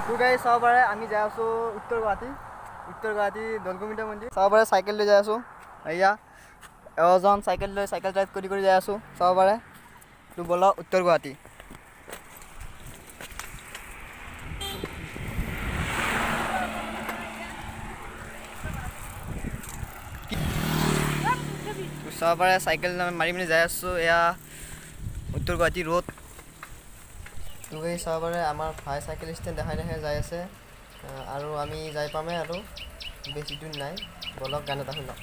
তো গাইজ চাব পাৰে আমি যাই আছোঁ উত্তৰ গুৱাহাটী দৌলগোবিন্দ মন্দিৰ চাব পাৰে চাইকেল লৈ যাই আছোঁ এয়া এজন চাইকেল ড্ৰাইভ কৰি যাই আছোঁ চাব পাৰে তো ব'লক উত্তৰ গুৱাহাটী চাব পাৰে চাইকেল মাৰি পিনি যাই আছোঁ এয়া উত্তৰ গুৱাহাটী ৰোড তো এই চাব পাৰে আমাৰ ভাই চাইকেল ষ্টেণ্ড দেখাই যাই আছে আৰু আমি যাই পামেই আৰু বেছি দূৰ নাই ব'লক গান এটা শুনক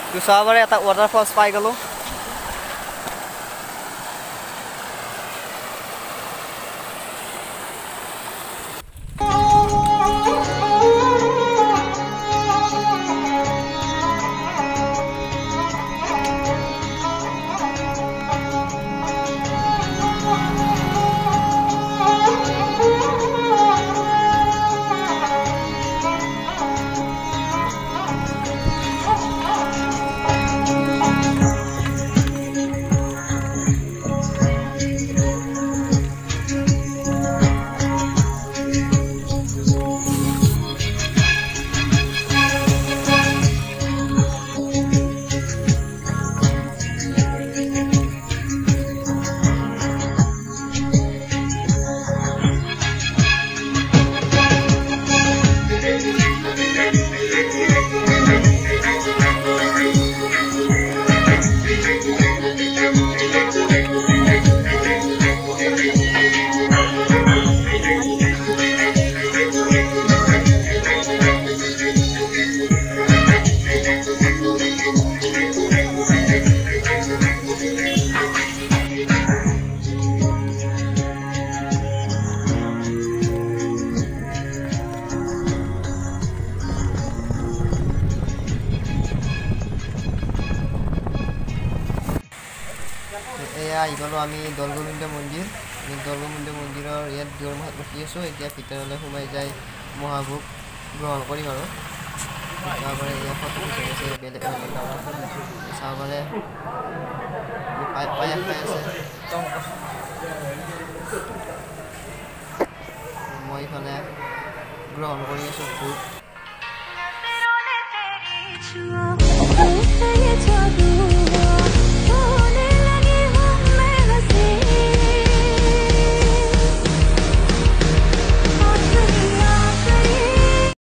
তো চাব পাৰে এটা ৱাটাৰফলছ পাই গ'লোঁ এয়া আহি পালোঁ আমি দৌলগোবিন্দ মন্দিৰৰ ইয়াত দুৱাৰমুখত ৰখি আছোঁ এতিয়া ভিতৰলৈ সোমাই যাই মহাভোগ গ্ৰহণ কৰিম আৰু চাব পাৰে ইয়াত ফটো খিচাই আছে বেলেগ চাব পাৰে পায়স খাই আছে মই ইফালে গ্ৰহণ কৰি আছোঁ ভোগ